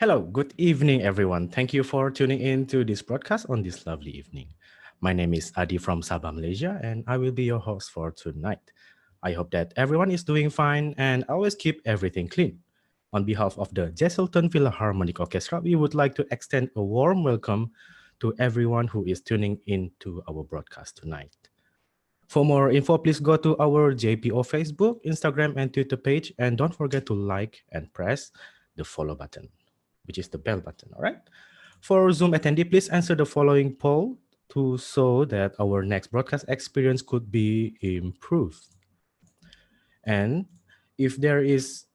Hello, good evening, everyone. Thank you for tuning in to this broadcast on this lovely evening. My name is Adi from Sabah, Malaysia, and I will be your host for tonight. I hope that everyone is doing fine and always keep everything clean. On behalf of the Jesselton Philharmonic Orchestra, we would like to extend a warm welcome to everyone who is tuning in to our broadcast tonight. For more info, please go to our JPO Facebook, Instagram, and Twitter page, and don't forget to like and press the follow button, which is the bell button, all right? For Zoom attendee, please answer the following poll to so that our next broadcast experience could be improved. And if there is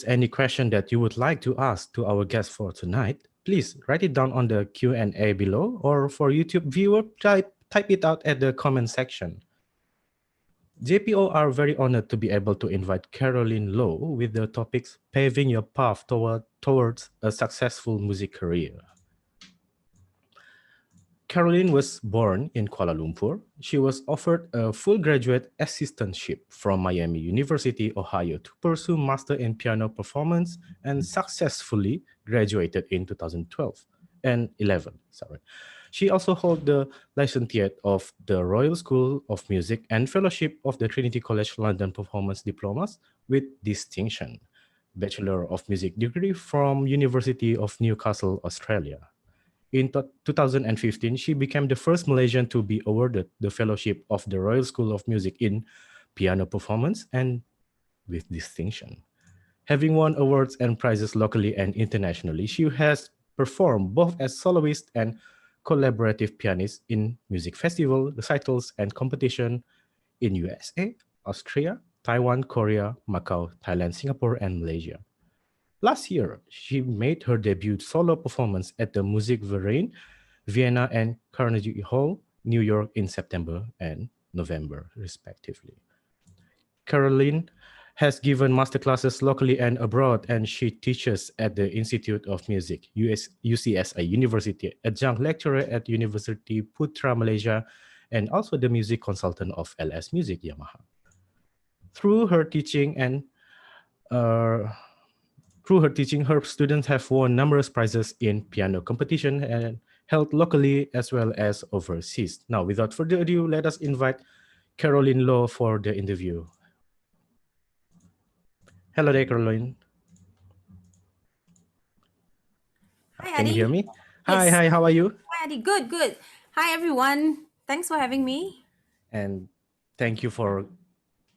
any question that you would like to ask to our guest for tonight, please write it down on the Q&A below, or for YouTube viewer, type it out at the comment section. JPO are very honored to be able to invite Carolyn Lowe with the topics Paving Your Path Towards a Successful Music Career. Carolyn was born in Kuala Lumpur. She was offered a full graduate assistantship from Miami University, Ohio, to pursue master in piano performance and successfully graduated in 2012 and 11. She also holds the licentiate of the Royal School of Music and fellowship of the Trinity College London Performance Diplomas with distinction. Bachelor of Music degree from University of Newcastle, Australia. In 2015, she became the first Malaysian to be awarded the fellowship of the Royal School of Music in piano performance and with distinction. Having won awards and prizes locally and internationally, she has performed both as soloist and collaborative pianist in music festival, recitals, and competition in USA, Austria, Taiwan, Korea, Macau, Thailand, Singapore, and Malaysia. Last year, she made her debut solo performance at the Musikverein, Vienna, and Carnegie Hall, New York in September and November, respectively. Carolyn has given masterclasses locally and abroad, and she teaches at the Institute of Music, UCSI University, adjunct lecturer at University Putra Malaysia, and also the music consultant of LS Music Yamaha. Through her teaching, her students have won numerous prizes in piano competition and held locally as well as overseas. Now, without further ado, let us invite Carolyn Lowe for the interview. Hello there, Carolyn. Hi, Can you hear Adi. me? Yes. Hi, how are you? Hi, Adi. Good. Hi, everyone. Thanks for having me. And thank you for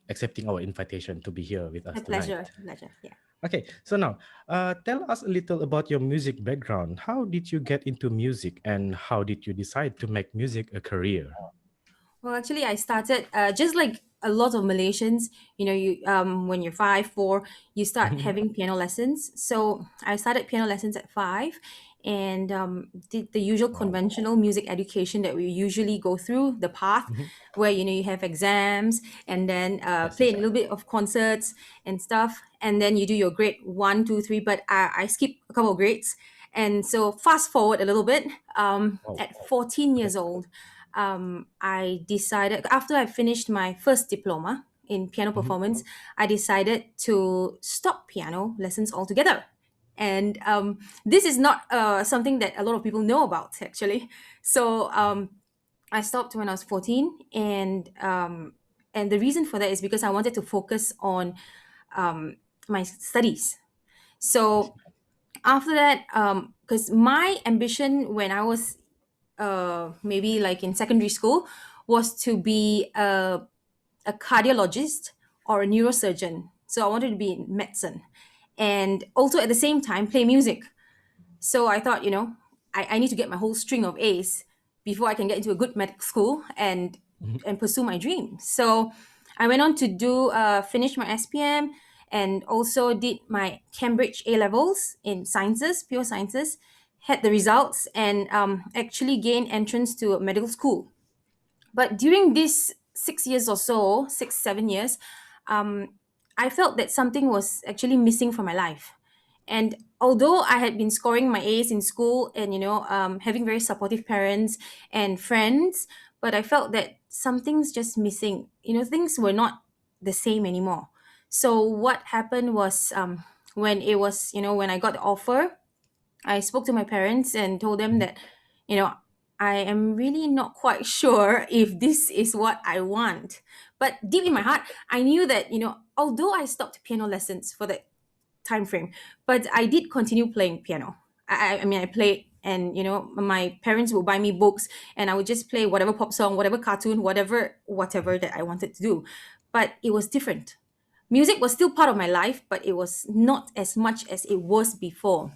accepting our invitation to be here with us My tonight. pleasure. Yeah. Okay, so now, tell us a little about your music background. How did you get into music, and how did you decide to make music a career? Well, actually, I started just like a lot of Malaysians. You when you're 5, 4, you start having piano lessons. So I started piano lessons at 5, and did the usual Wow. conventional music education that we usually go through the path, where you have exams and then Yes, play yes. a little bit of concerts and stuff, and then you do your grade 1, 2, 3. But I skipped a couple of grades, and so fast forward a little bit. Wow. At 14 years old, I decided after I finished my first diploma in piano Mhm. performance, I decided to stop piano lessons altogether. And this is not something that a lot of people know about, actually. So I stopped when I was 14, and the reason for that is because I wanted to focus on my studies. I see. So after that, because my ambition when I was maybe like in secondary school was to be a cardiologist or a neurosurgeon. So I wanted to be in medicine and also at the same time play music. So I thought, I need to get my whole string of A's before I can get into a good medical school Mhm. and pursue my dream. So I went on to do finish my SPM and also did my Cambridge A levels in sciences, pure sciences. Had the results and actually gained entrance to a medical school. But during these 6 years or so, 6, 7 years, I felt that something was actually missing from my life. And although I had been scoring my A's in school and having very supportive parents and friends, but I felt that something's just missing. Things were not the same anymore. So what happened was when it was when I got the offer I spoke to my parents and told them Mhm. that, you know, I am really not quite sure if this is what I want. But deep in my Okay. heart, I knew that, although I stopped piano lessons for that time frame, but I did continue playing piano. I mean, I played, and my parents would buy me books, and I would just play whatever pop song, whatever cartoon, whatever that I wanted to do. But it was different. Music was still part of my life, but it was not as much as it was before.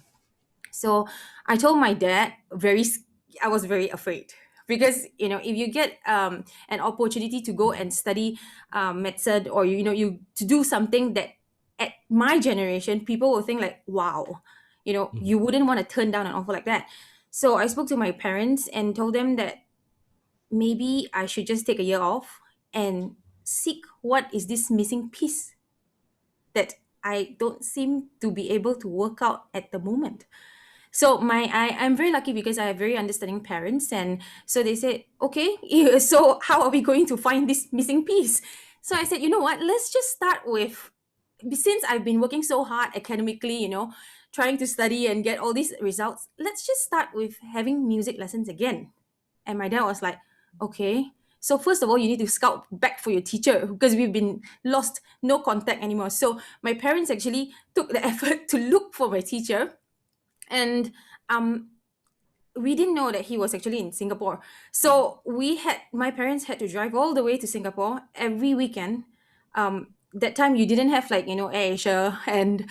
So I told my dad, I was very afraid, because if you get an opportunity to go and study medicine, or you to do something that at my generation people will think like, wow, Mhm. you wouldn't want to turn down an offer like that. So I spoke to my parents and told them that maybe I should just take a year off and seek what is this missing piece that I don't seem to be able to work out at the moment. So I'm very lucky because I have very understanding parents, and so they said, okay, so how are we going to find this missing piece? So I said, you know what, let's just start with, since I've been working so hard academically, trying to study and get all these results, let's just start with having music lessons again. And my dad was like, okay. So first of all, you need to scout back for your teacher, because we've been lost, no contact anymore. So my parents actually took the effort to look for my teacher, and um we didn't know that he was actually in Singapore. So my parents had to drive all the way to Singapore every weekend. That time you didn't have, like, AirAsia and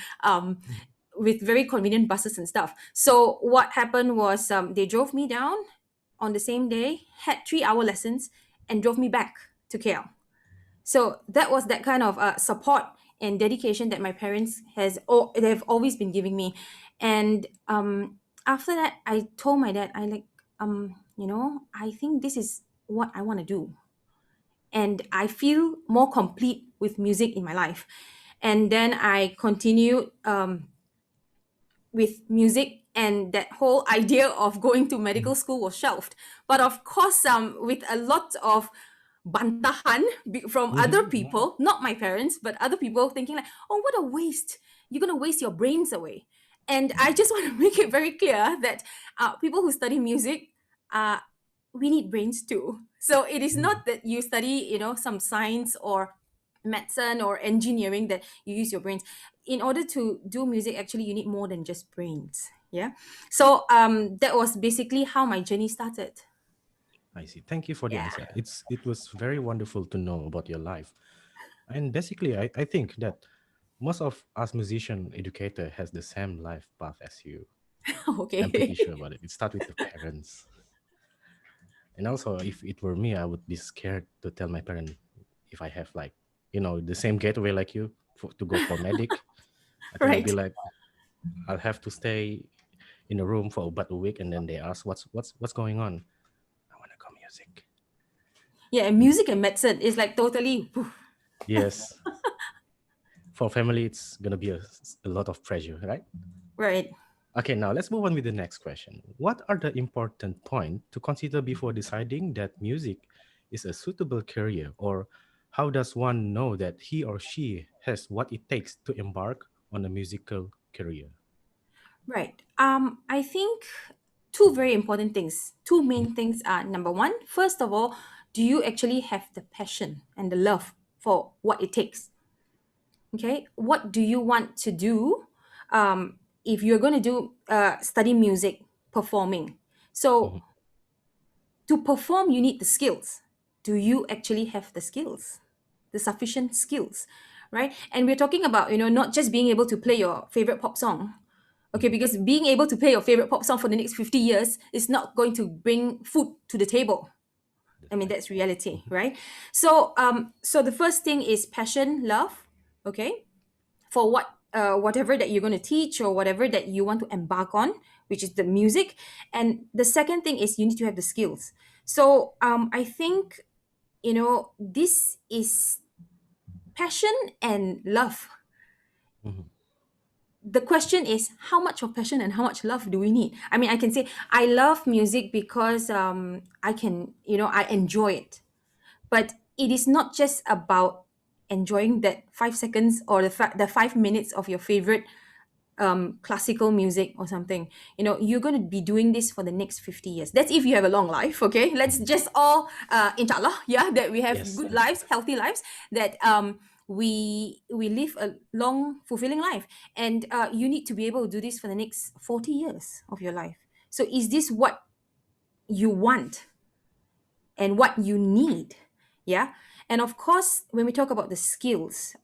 with very convenient buses and stuff. So what happened was, they drove me down on the same day, had 3-hour lessons, and drove me back to KL. So that was that kind of support and dedication that my parents they've always been giving me. And after that, I told my dad, I like, I think this is what I want to do, and I feel more complete with music in my life. And then I continued with music, and that whole idea of going to medical Mhm. school was shelved. But of course, with a lot of bantahan from other Mhm. Mhm. people, not my parents, but other people, thinking like, oh, what a waste, you're going to waste your brains away. And I just want to make it very clear that people who study music, uh, we need brains too. So it is Mhm. not that you study, some science or medicine or engineering that you use your brains. In order to do music, actually you need more than just brains. Yeah. So that was basically how my journey started. I see. Thank you for the Yeah. answer. It was very wonderful to know about your life. And basically, I think that most of us musician educator has the same life path as you. I'm pretty Okay. sure about it. It starts with the parents. And also, if it were me, I would be scared to tell my parent if I have like, the same gateway like you to go for medic. I think I'll be Right. like, I'll have to stay in a room for about a week, and then they ask, what's going on? I want to go music. Yeah, and And music and medicine is like totally whew. yes, for family, it's gonna be a lot of pressure, right? Right. Okay, now let's move on with the next question. What are the important points to consider before deciding that music is a suitable career, or how does one know that he or she has what it takes to embark on a musical career? Right. I think two very important things. Two main things are: number one, first of all, do you actually have the passion and the love for what it takes? Okay. What do you want to do? If you're going to do study music, performing. So Mhm. to perform, you need the skills. Do you actually have the skills, the sufficient skills, right? And we're talking about, not just being able to play your favorite pop song. Okay, Mhm. because being able to play your favorite pop song for the next 50 years is not going to bring food to the table. I mean, that's Definitely. reality, Mhm. right? So the first thing is passion, love, okay, for whatever that you're going to teach or whatever that you want to embark on, which is the music. And the second thing is, you need to have the skills. So I think, this is passion and love. Mhm. The question is, how much of passion and how much love do we need? I mean, I can say I love music because I can, I enjoy it. But it is not just about enjoying that 5 seconds or the 5 minutes of your favorite classical music or something, you're going to be doing this for the next 50 years. That's if you have a long life, okay? Let's just all, inshallah, yeah, that we have Yes. good lives, healthy lives, that we live a long, fulfilling life. And you need to be able to do this for the next 40 years of your life. So is this what you want and what you need? Yeah. And of course, when we talk about the skills,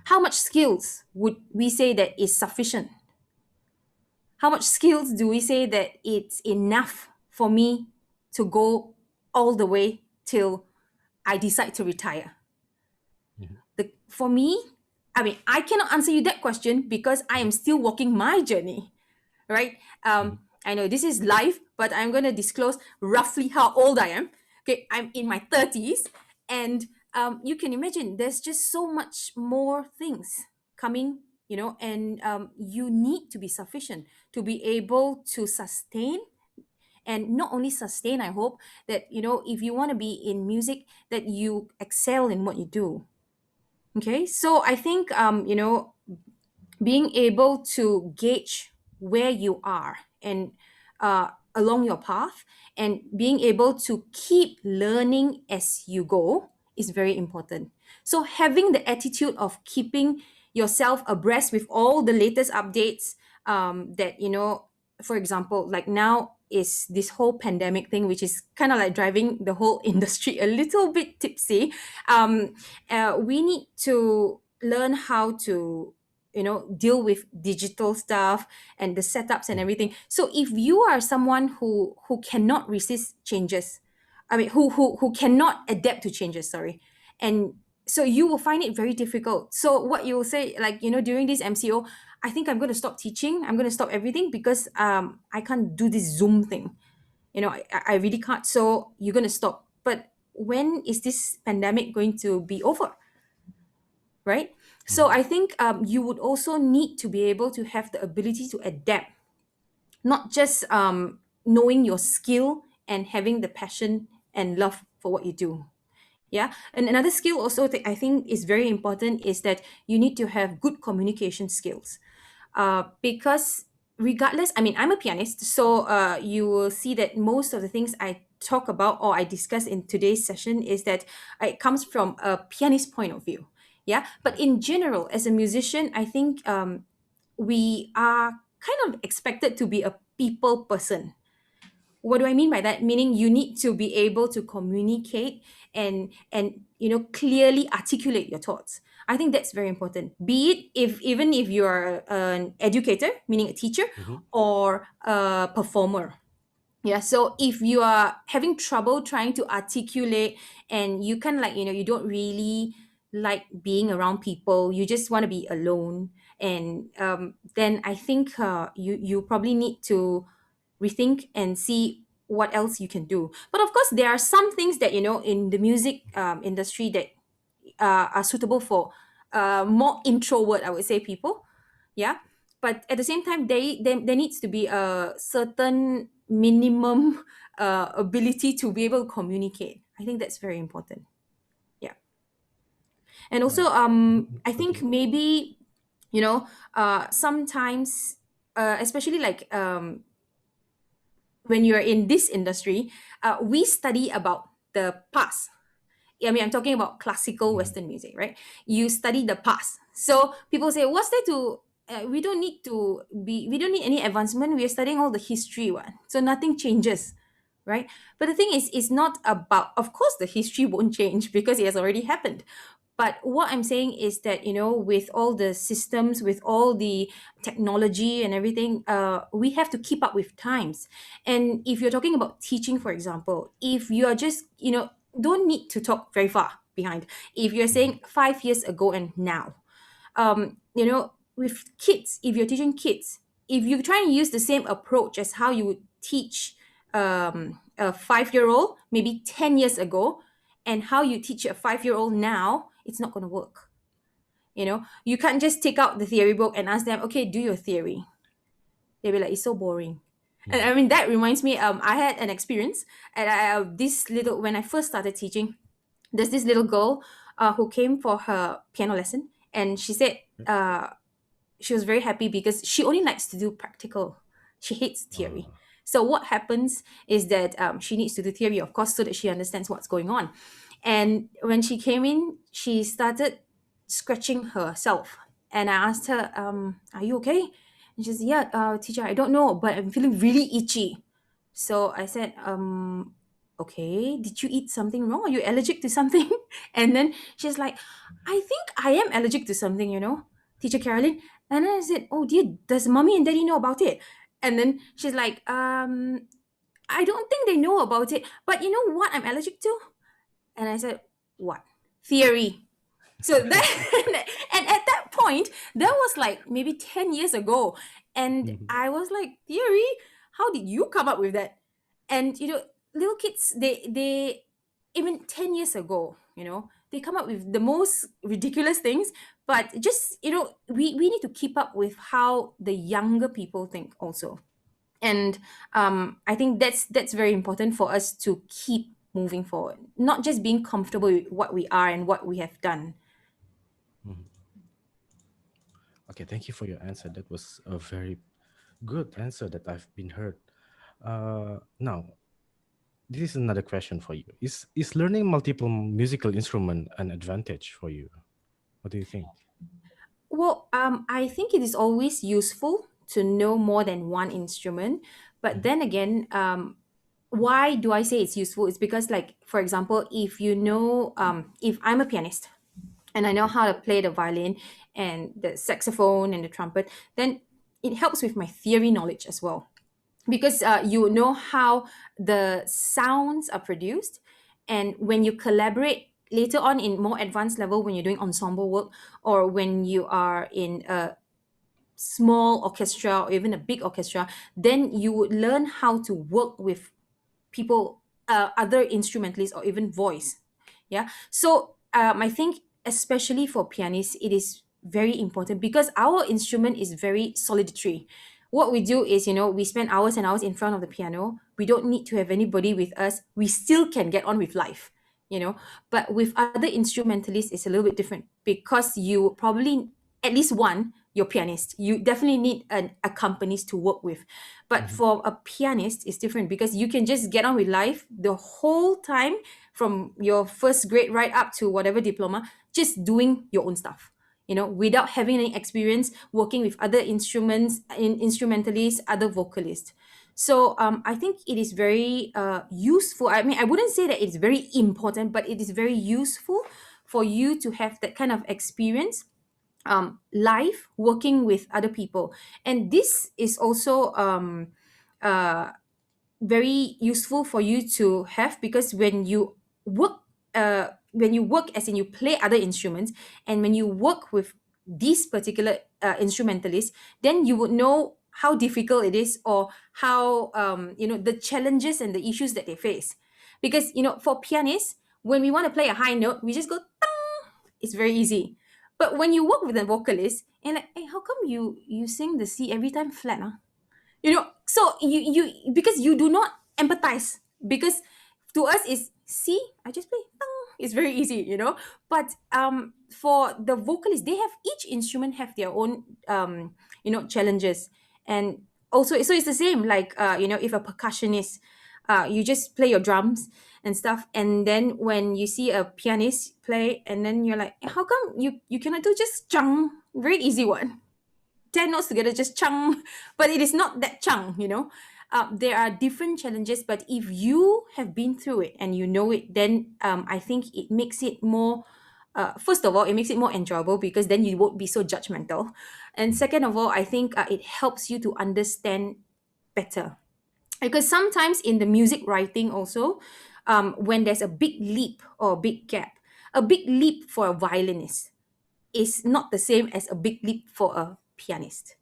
how much skills would we say that is sufficient? How much skills do we say that it's enough for me to go all the way till I decide to retire? Mhm. For me, I mean, I cannot answer you that question because I am still walking my journey, right? Mhm. I know this is live, but I'm going to disclose roughly how old I am. Okay, I'm in my 30s, and you can imagine there's just so much more things coming, and you need to be sufficient to be able to sustain, and not only sustain. I hope that if you want to be in music, that you excel in what you do. Okay, so I think being able to gauge where you are and along your path, and being able to keep learning as you go is very important. So having the attitude of keeping yourself abreast with all the latest updates, that for example, like now is this whole pandemic thing, which is kind of like driving the whole industry a little bit tipsy. We need to learn how to deal with digital stuff and the setups and Mhm. everything. So if you are someone who cannot resist changes, I mean, who cannot adapt to changes, sorry, and so you will find it very difficult. So what you will say, like during this MCO, I think I'm going to stop teaching, I'm going to stop everything because I can't do this Zoom thing. I really can't. So you're going to stop. But when is this pandemic going to be over? Right? So Mhm. I think you would also need to be able to have the ability to adapt, not just knowing your skill and having the passion and love for what you do. Yeah. And another skill also that I think is very important is that you need to have good communication skills. Because regardless, I mean, I'm a pianist, so you will see that most of the things I talk about or I discuss in today's session is that it comes from a pianist point of view. Yeah. But in general, as a musician, I think we are kind of expected to be a people person. What do I mean by that? Meaning you need to be able to communicate and clearly articulate your thoughts. I think that's very important. Be it if even if you are an educator, meaning a teacher, Mhm. or a performer. Yeah, so if you are having trouble trying to articulate, and you can, like, you don't really like being around people, you just want to be alone, and then I think you probably need to rethink and see what else you can do. But of course, there are some things that in the music industry that are suitable for more introvert, I would say, people. Yeah, but at the same time, there needs to be a certain minimum ability to be able to communicate. I think that's very important. Yeah. And also Right. Mhm. I think Continue. maybe sometimes especially like when you're in this industry, we study about the past. I mean, I'm talking about classical Mhm. Western music, right? You study the past. So people say, what's there to, we don't need any advancement. We are studying all the history one. So nothing changes, right? But the thing is, it's not about, of course, the history won't change because it has already happened. But what I'm saying is that, with all the systems, with all the technology and everything, we have to keep up with times. And if you're talking about teaching, for example, if you are just, don't need to talk very far behind. If you're Mhm. saying 5 years ago and now, with kids, if you're teaching kids, if you try and use the same approach as how you would teach a 5-year old maybe 10 years ago, and how you teach a 5-year old now, it's not going to work. You can't just take out the theory book and ask them, okay, do your theory. They'll be like, it's so boring. And Mhm. I mean, that reminds me, I had an experience, and this little, when I first started teaching, there's this little girl who came for her piano lesson, and she said, she was very happy because she only likes to do practical. She hates theory. Uh, So what happens is that she needs to do theory, of course, so that she understands what's going on. And when she came in, she started scratching herself. And I asked her, "Are you okay?" And she said, "Yeah, teacher, I don't know, but I'm feeling really itchy." So I said, okay, did you eat something wrong? Are you allergic to something? And then she's like, I think I am allergic to something, Teacher Carolyn. And then I said, oh dear, does mommy and daddy know about it? And then she's like, I don't think they know about it. But you know what I'm allergic to? And I said, what? Theory. So that, and at that point, that was like maybe 10 years ago. And mhm, I was like, theory? How did you come up with that? And, little kids, even 10 years ago, they come up with the most ridiculous things. But just, we need to keep up with how the younger people think also. And I think that's very important for us to keep moving forward, not just being comfortable with what we are and what we have done. mhm. Okay, thank you for your answer. That was a very good answer that I've been heard. Now, this is another question for you. Is learning multiple musical instrument an advantage for you? What do you think? Well, I think it is always useful to know more than one instrument. But Mhm, then again, why do I say it's useful? It's because, like, for example, if I'm a pianist and I know okay. how to play the violin and the saxophone and the trumpet, then it helps with my theory knowledge as well, because you know how the sounds are produced. And when you collaborate later on in more advanced level, when you're doing ensemble work, or when you are in a small orchestra or even a big orchestra, then you would learn how to work with people, other instrumentalists, or even voice. Yeah. So I think, especially for pianists, it is very important because our instrument is very solitary. What we do is, we spend hours and hours in front of the piano. We don't need to have anybody with us. We still can get on with life, but with other instrumentalists, it's a little bit different, because you probably, at least one, your pianist, you definitely need an accompanist to work with. But Mhm, for a pianist, it's different, because you can just get on with life the whole time, from your first grade right up to whatever diploma, just doing your own stuff, without having any experience working with other instrumentalists, other vocalists. So I think it is very useful. I mean, I wouldn't say that it's very important, but it is very useful for you to have that kind of experience, live working with other people. And this is also uh, very useful for you to have, because work when you work, as in you play other instruments, and when you work with these particular instrumentalists, then you would know how difficult it is, or how the challenges and the issues that they face. Because for pianists, when we want to play a high note, we just go, it's very easy. But when you work with a vocalist, and like, hey, how come you sing the C every time flat, huh? So you because you do not empathize, because to us is, see, I just play tang. It's very easy, but for the vocalists, they have, each instrument have their own challenges. And also, so it's the same, like if a percussionist, you just play your drums and stuff, and then when you see a pianist play, and then you're like, how come you cannot do just chung, very easy one, 10 notes together, just chung. But it is not that chung, there are different challenges, but if you have been through it and you know it, then I think it makes it more, first of all, it makes it more enjoyable, because then you won't be so judgmental. And mhm, second of all, I think it helps you to understand better, because sometimes in the music writing also, when there's a big leap or a big gap, a big leap for a violinist is not the same as a big leap for a pianist,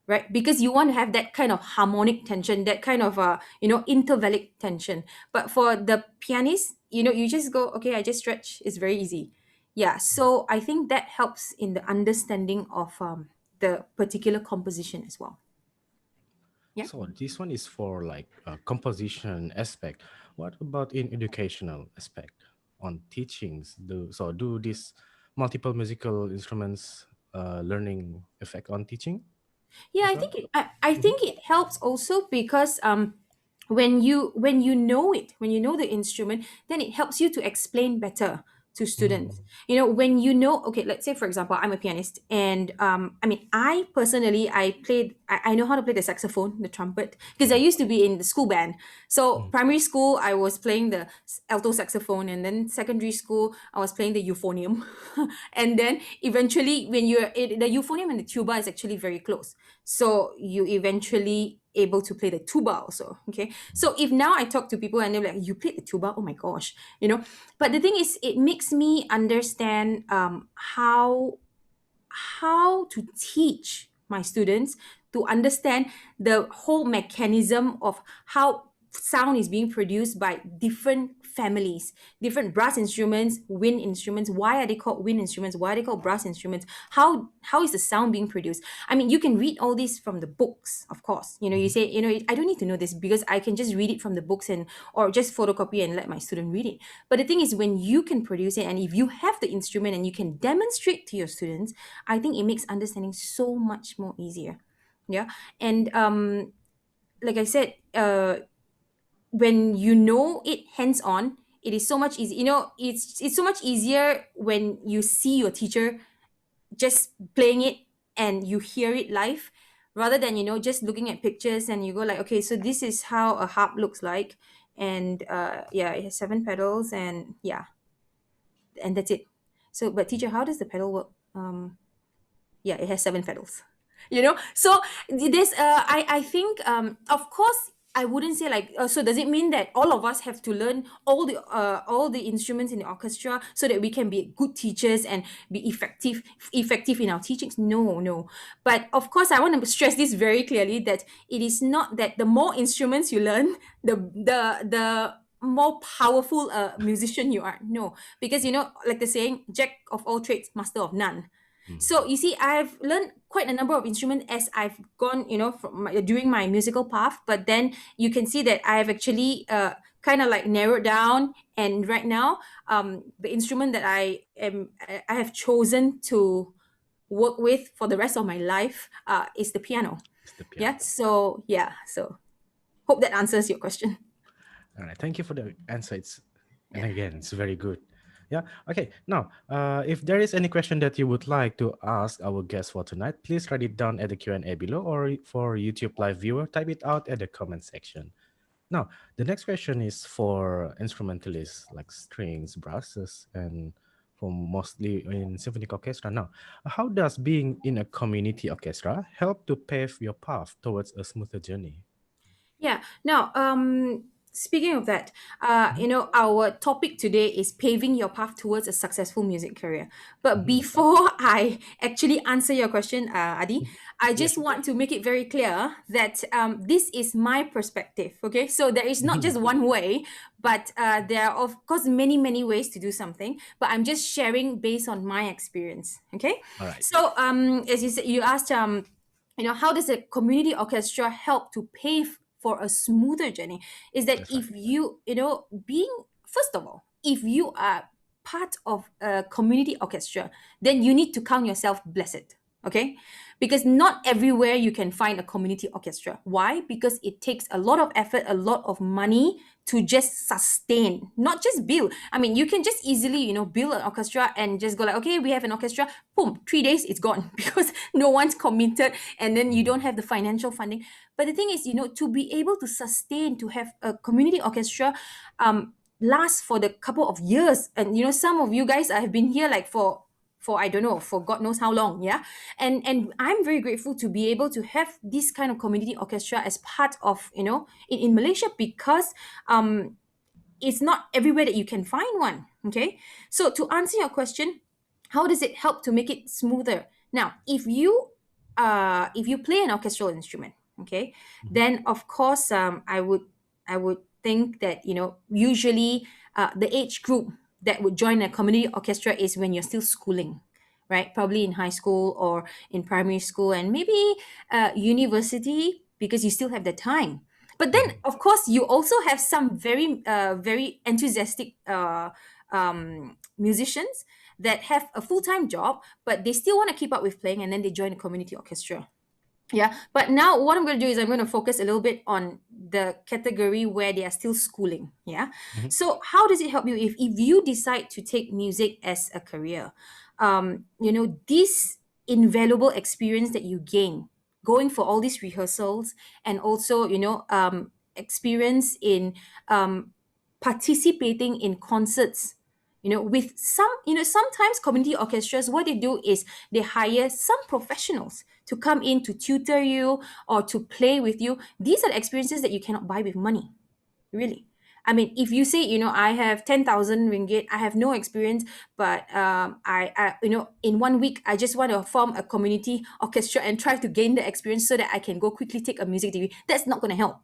right? Because you want to have that kind of harmonic tension, that kind of intervallic tension. But for the pianist, you just go, okay, I just stretch, it's very easy. Yeah, so I think that helps in the understanding of the particular composition as well. Yeah. So this one is for like composition aspect. What about in educational aspect on teachings? Do these multiple musical instruments learning effect on teaching Yeah, as I well? think I Mhm. think it helps also because when you know it, when you know the instrument, then it helps you to explain better to students. Mm. When you know, okay, let's say for example, I'm a pianist, and I mean, I personally I know how to play the saxophone, the trumpet, because I Mm. used to be in the school band. So Mm. primary school, I was playing the alto saxophone, and then secondary school, I was playing the euphonium, and then eventually, the euphonium and the tuba is actually very close, so you eventually able to play the tuba also. Okay, so if now I talk to people and they're like, you played the tuba, oh my gosh, but the thing is, it makes me understand how to teach my students to understand the whole mechanism of how sound is being produced by different families, different brass instruments, wind instruments. Why are they called wind instruments? Why are they called brass instruments? How is the sound being produced? I mean, you can read all this from the books, of course. You Mhm. say, I don't need to know this because I can just read it from the books, and or just photocopy and let my student read it. But the thing is, when you can produce it, and if you have the instrument and you can demonstrate to your students, I think it makes understanding so much more easier. Yeah. And like I said, when you know it hands on, it is so much easy. It's so much easier when you see your teacher just playing it and you hear it live, rather than just looking at pictures and you go like, okay, so this is how a harp looks like, and yeah, it has seven pedals, and yeah, and that's it. So, but teacher, how does the pedal work? Yeah, it has seven pedals. So this I think, of course, I wouldn't say like, so does it mean that all of us have to learn all the instruments in the orchestra so that we can be good teachers and be effective in our teachings? No, no. But of course, I want to stress this very clearly, that it is not that the more instruments you learn, the more powerful a musician you are. No, because like the saying, jack of all trades, master of none. Mm. So you see, I've learned quite a number of instruments as I've gone, during my musical path. But then you can see that I have actually kind of like narrowed down. And right now, the instrument that I have chosen to work with for the rest of my life is the piano. It's the Yeah. piano. So yeah. So hope that answers your question. All right. Thank you for the answer. And Yeah. again, it's very good. Yeah. Okay. Now, if there is any question that you would like to ask our guest for tonight, please write it down at the Q&A below, or for YouTube live viewer, type it out at the comment section. Now, the next question is for instrumentalists like strings, brasses, and for mostly in symphonic orchestra. Now, how does being in a community orchestra help to pave your path towards a smoother journey? Yeah. Now, speaking of that, Mhm. our topic today is paving your path towards a successful music career. But Mhm, that's right. before I actually answer your question, Adi, Mhm. I Yeah, just sure. want to make it very clear that this is my perspective. Okay, so there is not just one way, but there are of course many many ways to do something. But I'm just sharing based on my experience. Okay, All right. so as you said, you asked how does a community orchestra help to pave for a smoother journey? Is that That's right. if being, first of all, if you are part of a community orchestra, then you need to count yourself blessed. Okay, because not everywhere you can find a community orchestra. Why? Because it takes a lot of effort, a lot of money to just sustain, not just build. I mean, you can just easily build an orchestra and just go like, okay, we have an orchestra, boom, 3 days it's gone because no one's committed, and then you don't Mm. have the financial funding. But the thing is, to be able to sustain, to have a community orchestra last for the couple of years. And some of you guys have been here like for I don't know, for God knows how long. Yeah. And I'm very grateful to be able to have this kind of community orchestra as part of in Malaysia, because it's not everywhere that you can find one. Okay, so to answer your question, how does it help to make it smoother? Now, if you play an orchestral instrument, okay, Mhm. then of course, I would think that usually the age group that would join a community orchestra is when you're still schooling, right? Probably in high school or in primary school, and maybe university, because you still have the time. But then, Mhm. of course, you also have some very, very enthusiastic musicians that have a full-time job, but they still want to keep up with playing, and then they join a community orchestra. Yeah, but now what I'm going to do is I'm going to focus a little bit on the category where they are still schooling. Yeah. Mhm. So how does it help you if you decide to take music as a career? This invaluable experience that you gain going for all these rehearsals, and also experience in um, participating in concerts, with sometimes community orchestras, what they do is they hire some professionals to come in to tutor you or to play with you. These are the experiences that you cannot buy with money, really. I mean, if you say, I have 10,000 ringgit, I have no experience, but in 1 week I just want to form a community orchestra and try to gain the experience so that I can go quickly take a music degree, that's not going to help.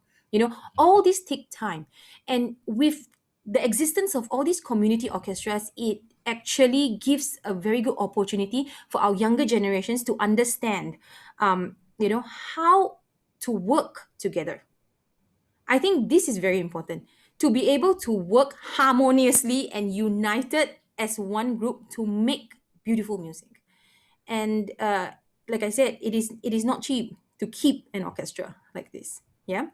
All this take time. And with the existence of all these community orchestras, it actually gives a very good opportunity for our younger generations to understand, how to work together. I think this is very important, to be able to work harmoniously and united as one group to make beautiful music. And like I said, it is not cheap to keep an orchestra like this. Yeah.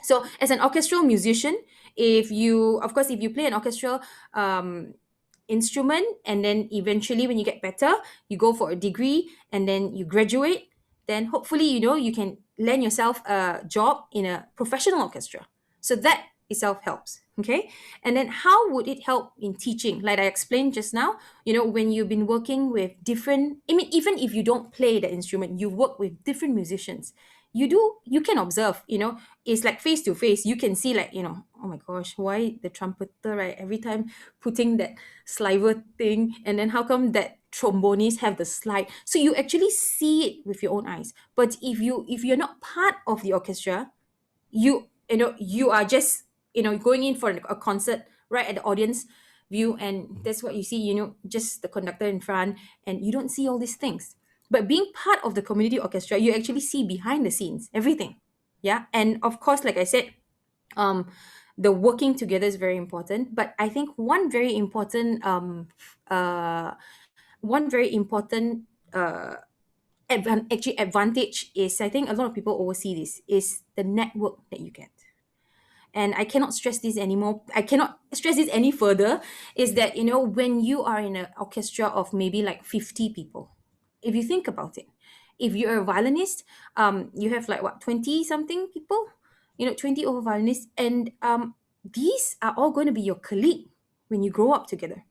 So as an orchestral musician, if you play an orchestral um, instrument, and then eventually when you get better, you go for a degree and then you graduate, then hopefully you can land yourself a job in a professional orchestra. So that itself helps. Okay. And then how would it help in teaching? Like I explained just now, when you've been working with different, I mean, even if you don't play the instrument, you work with different musicians, you can observe, it's like face to face. You can see, like, oh my gosh, why the trumpeter, right, every time putting that sliver thing, and then how come that trombonist have the slide. So you actually see it with your own eyes. But if you're not part of the orchestra, you are just going in for a concert right at the audience view, and that's what you see, just the conductor in front, and you don't see all these things. But being part of the community orchestra, you actually see behind the scenes everything. Yeah. And of course, like I said, um the working together is very important. But I think uh one very important actually advantage is, I think a lot of people oversee this, is the network that you get. And I cannot stress this any further, is that, when you are in an orchestra of maybe like 50 people, if you think about it, if you're a violinist, you have like what, 20 something people, 20 over violinists, and these are all going to be your colleague when you grow up together.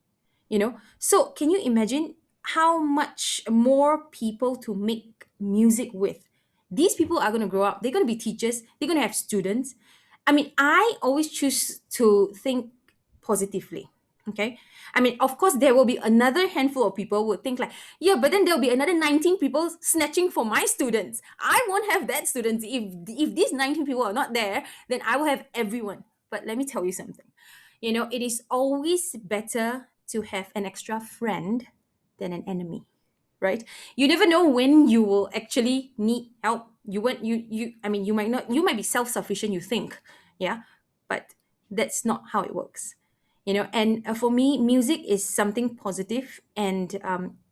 So can you imagine how much more people to make music with? These people are going to grow up, they're going to be teachers, they're going to have students. I mean, I always choose to think positively. Okay. I mean, of course, there will be another handful of people who would think like, yeah, but then there'll be another 19 people snatching for my students. I won't have that students. If these 19 people are not there, then I will have everyone. But let me tell you something. It is always better to have an extra friend than an enemy, right? You never know when you will actually need help. I mean, you might be self-sufficient, you think. Yeah. But that's not how it works. And for me, music is something positive. And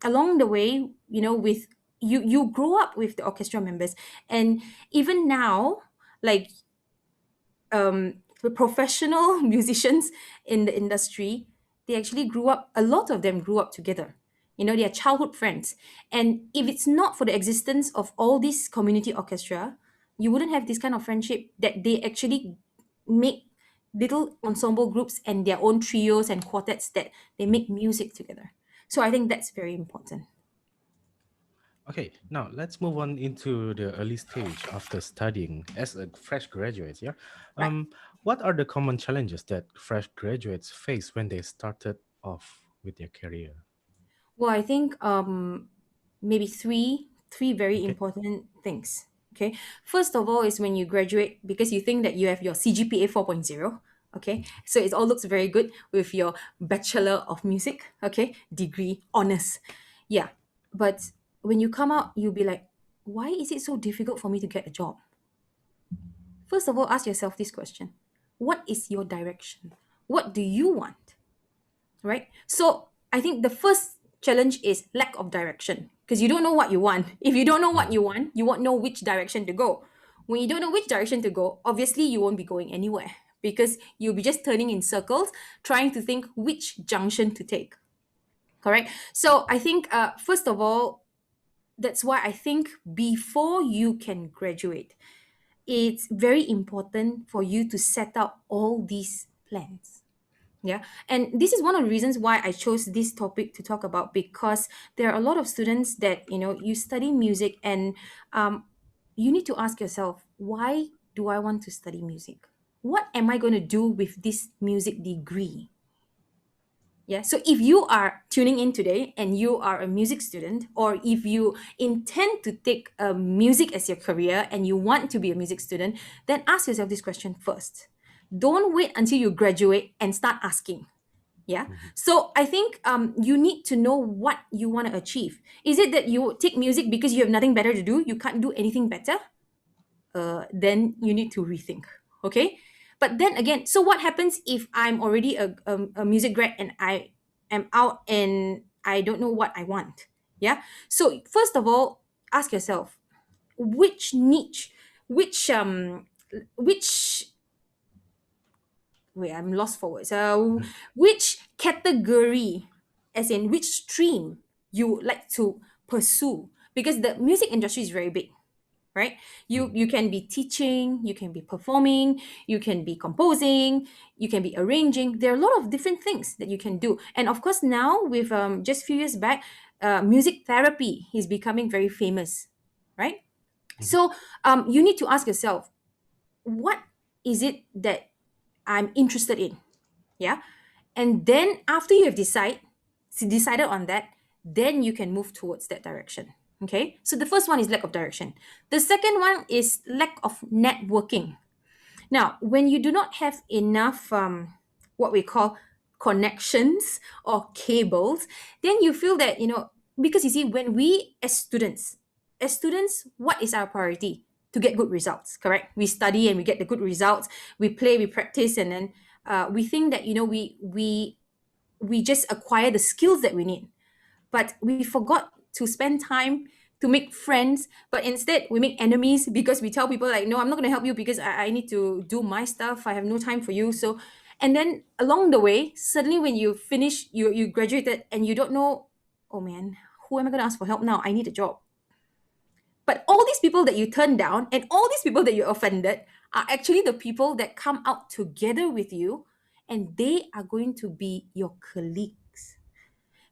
along the way, with you grow up with the orchestra members. And even now, like, the professional musicians in the industry, they actually grew up, a lot of them grew up together. They are childhood friends. And if it's not for the existence of all these community orchestra, you wouldn't have this kind of friendship, that they actually make little ensemble groups and their own trios and quartets, that they make music together. So I think that's very important. Okay, now let's move on into the early stage after studying as a fresh graduate. Yeah, Right. um, what are the common challenges that fresh graduates face when they started off with their career? Well, I think maybe three very Okay. important things. Okay. First of all is when you graduate, because you think that you have your CGPA 4.0. Okay. So it all looks very good with your Bachelor of Music, okay, degree, honors. Yeah. But when you come out, you'll be like, why is it so difficult for me to get a job? First of all, ask yourself this question. What is your direction? What do you want? Right? So I think the first challenge is lack of direction, because you don't know what you want. If you don't know what you want, you won't know which direction to go. When you don't know which direction to go, obviously you won't be going anywhere, because you'll be just turning in circles trying to think which junction to take. Correct? So I think, first of all, that's why I think before you can graduate, it's very important for you to set up all these plans. Yeah. And this is one of the reasons why I chose this topic to talk about, because there are a lot of students that, you study music, and you need to ask yourself, why do I want to study music? What am I going to do with this music degree? Yeah. So if you are tuning in today and you are a music student, or if you intend to take music as your career and you want to be a music student, then ask yourself this question first. Don't wait until you graduate and start asking. Yeah. So I think you need to know what you want to achieve. Is it that you take music because you have nothing better to do? You can't do anything better? Then you need to rethink. Okay. But then again, so what happens if I'm already a music grad and I am out and I don't know what I want? Yeah. So first of all, ask yourself, which niche, which wait, I'm lost for words. Which category, as in which stream, you would like to pursue? Because the music industry is very big, right? You can be teaching, you can be performing, you can be composing, you can be arranging. There are a lot of different things that you can do. And of course, now with just a few years back, music therapy is becoming very famous, right? So you need to ask yourself, what is it that I'm interested in? Yeah. And then after you have decided on that, then you can move towards that direction. Okay. So the first one is lack of direction. The second one is lack of networking. Now, when you do not have enough, what we call connections or cables, then you feel that, because you see, when we as students, what is our priority? To get good results, correct? We study and we get the good results. We play, we practice, and then we think that, we just acquire the skills that we need, but we forgot to spend time to make friends. But instead we make enemies, because we tell people like, no, I'm not going to help you because I need to do my stuff, I have no time for you. So, and then along the way, suddenly when you finish, you graduated and you don't know, oh man, who am I going to ask for help now? I need a job. But all these people that you turned down and all these people that you offended are actually the people that come out together with you, and they are going to be your colleagues.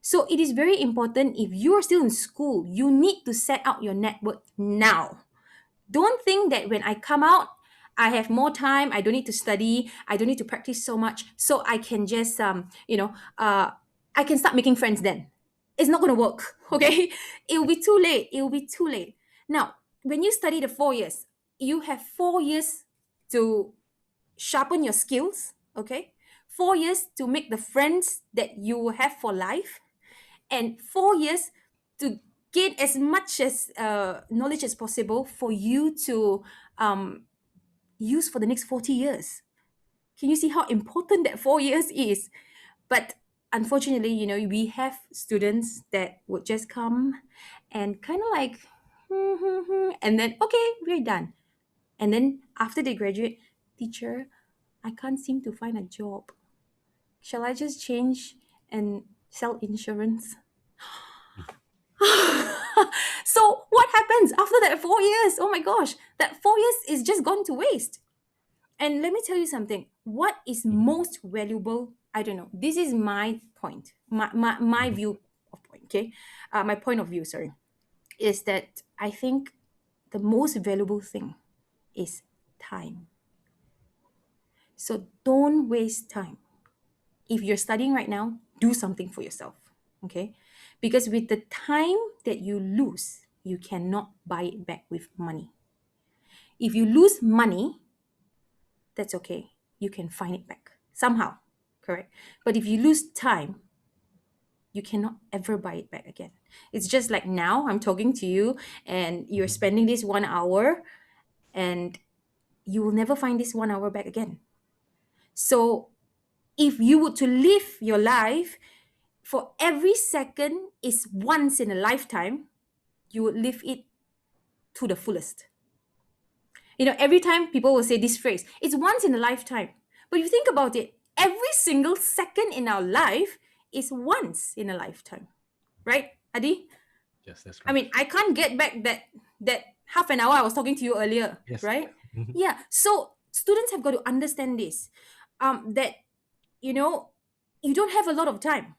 So it is very important, if you are still in school, you need to set out your network now. Don't think that when I come out, I have more time, I don't need to study, I don't need to practice so much, so I can just I can start making friends then. It's not going to work. Okay. It will be too late. It will be too late. Now, when you study the 4 years, you have 4 years to sharpen your skills. Okay. 4 years to make the friends that you will have for life, and 4 years to gain as much as knowledge as possible for you to use for the next 40 years. Can you see how important that 4 years is? But unfortunately, we have students that would just come and kind of like, and then, okay, we're done. And then after they graduate, teacher, I can't seem to find a job. Shall I just change and sell insurance? So what happens after that 4 years? Oh my gosh, that 4 years is just gone to waste. And let me tell you something. What is most valuable? I don't know. This is my point, my view of point. Okay, my point of view. Sorry, is that I think the most valuable thing is time. So don't waste time. If you're studying right now, do something for yourself. Okay, because with the time that you lose, you cannot buy it back with money. If you lose money, that's okay. You can find it back somehow, correct? But if you lose time, you cannot ever buy it back again. It's just like now I'm talking to you and you're spending this 1 hour, and you will never find this 1 hour back again. So if you were to live your life for every second is once in a lifetime, you would live it to the fullest. Every time people will say this phrase, it's once in a lifetime. But if you think about it, every single second in our life is once in a lifetime. Right, Adi? Yes, that's I right. mean, I can't get back that half an hour I was talking to you earlier, Yes. right? Mhm. Yeah. So students have got to understand this. That you know, you don't have a lot of time.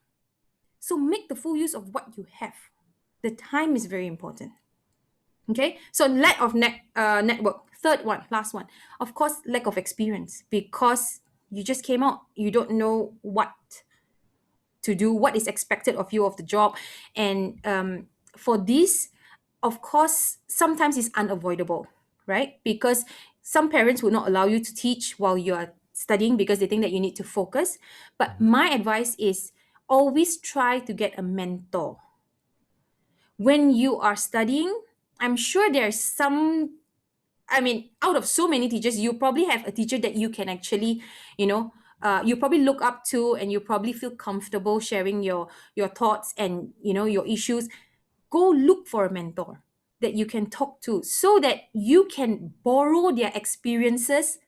So make the full use of what you have. The time is very important. Okay. So lack of network. Third one, last one. Of course, lack of experience because you just came out. You don't know what to do, what is expected of you of the job, and for this, of course, sometimes it's unavoidable, right? Because some parents will not allow you to teach while you are studying because they think that you need to focus. But Mhm. my advice is always try to get a mentor when you are studying. I'm sure there's some, I mean, out of so many teachers, you probably have a teacher that you can actually, you probably look up to, and you probably feel comfortable sharing your thoughts and your issues. Go look for a mentor that you can talk to, so that you can borrow their experiences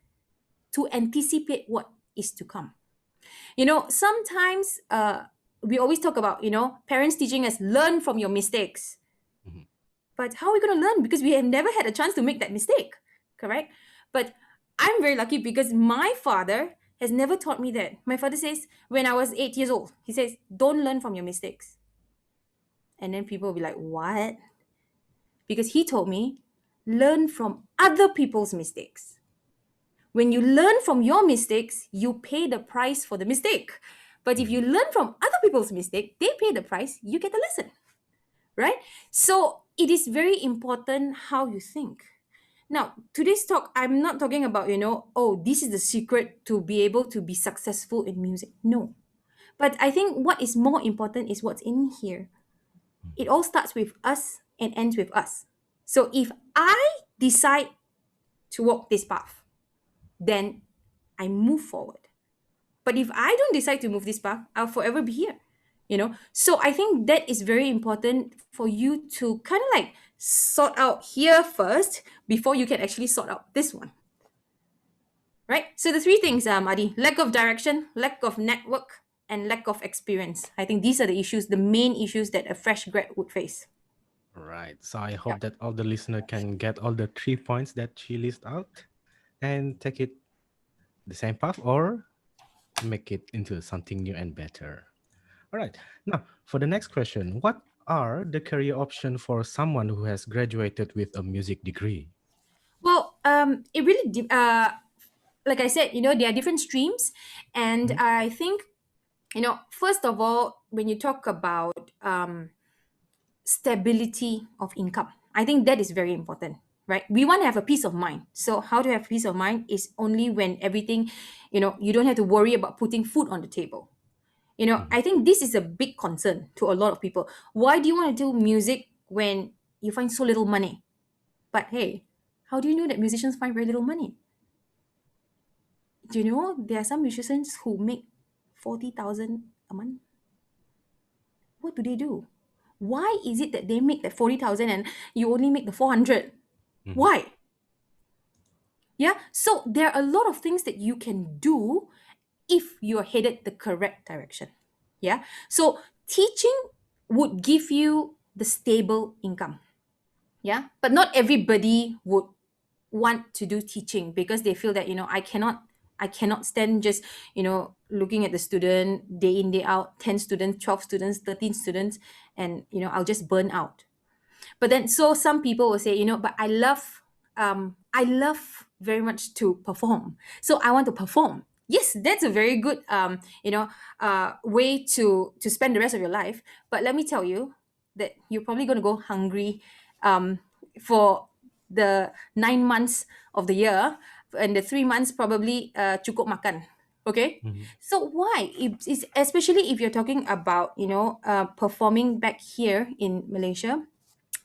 to anticipate what is to come. Sometimes we always talk about parents teaching us learn from your mistakes. Mhm. But how are we going to learn? Because we have never had a chance to make that mistake, correct? But I'm very lucky because my father has never taught me that. My father says, when I was 8 years old, he says, don't learn from your mistakes. And then people will be like, what? Because he told me, learn from other people's mistakes. When you learn from your mistakes, you pay the price for the mistake. But if you Mhm. learn from other people's mistake, they pay the price, you get the lesson, right? So it is very important how you think. Now, today's talk, I'm not talking about, oh, this is the secret to be able to be successful in music. No. But I think what is more important is what's in here. It all starts with us and ends with us. So if I decide to walk this path, then I move forward. But if I don't decide to move this path, I'll forever be here. So I think that is very important for you to kind of like sort out here first before you can actually sort out this one. Right? So the three things, Adi: lack of direction, lack of network, and lack of experience. I think these are the issues, the main issues that a fresh grad would face. Right. So I Yeah. hope that all the listener can get all the 3 points that she list out and take it the same path or make it into something new and better. All right. Now, for the next question, what are the career options for someone who has graduated with a music degree? Well, it really, like I said, there are different streams, and Mhm. I think, first of all, when you talk about stability of income, I think that is very important, right? We want to have a peace of mind. So how to have peace of mind is only when everything, you don't have to worry about putting food on the table. Mhm. I think this is a big concern to a lot of people. Why do you want to do music when you find so little money? But hey, how do you know that musicians find very little money? Do you know there are some musicians who make 40,000 a month? What do they do? Why is it that they make that 40,000 and you only make the 400? Mhm. Why? Yeah. So there are a lot of things that you can do if you're headed the correct direction. Yeah. So teaching would give you the stable income. Yeah. But not everybody would want to do teaching because they feel that, I cannot stand just, looking at the student day in, day out, 10 students, 12 students, 13 students, and, I'll just burn out. But then, so some people will say, but I love very much to perform, so I want to perform. Yes, that's a very good way to spend the rest of your life. But let me tell you that you're probably going to go hungry um, for the 9 months of the year, and the 3 months probably cukup makan. Okay. Mhm. So why? It's especially if you're talking about performing back here in Malaysia,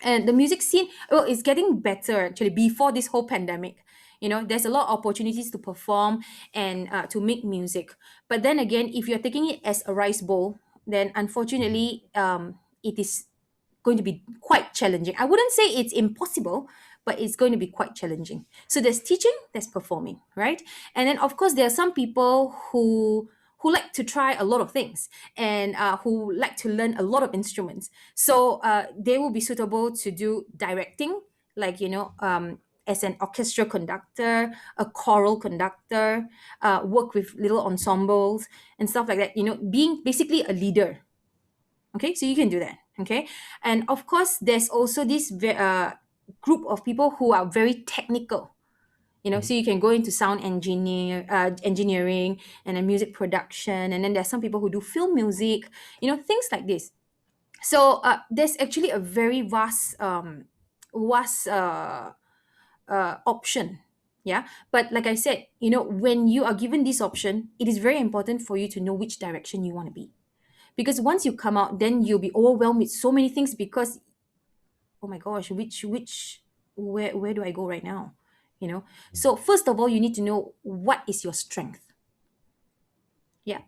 and the music scene, well, it's getting better actually. Before this whole pandemic, there's a lot of opportunities to perform and to make music. But then again, if you're taking it as a rice bowl, then unfortunately, it is going to be quite challenging. I wouldn't say it's impossible, but it's going to be quite challenging. So there's teaching, there's performing, right? And then of course there are some people who like to try a lot of things, and who like to learn a lot of instruments. So they will be suitable to do directing, like as an orchestra conductor, a choral conductor, work with little ensembles and stuff like that. Being basically a leader. Okay, so you can do that. Okay, and of course there's also this group of people who are very technical. Mhm. So you can go into engineering, and then music production, and then there's some people who do film music, things like this. So there's actually a very vast option. Yeah, but like I said, when you are given this option, it is very important for you to know which direction you want to be, because once you come out, then you'll be overwhelmed with so many things, because oh my gosh, which where do I go right now? So first of all, you need to know what is your strength. Yeah,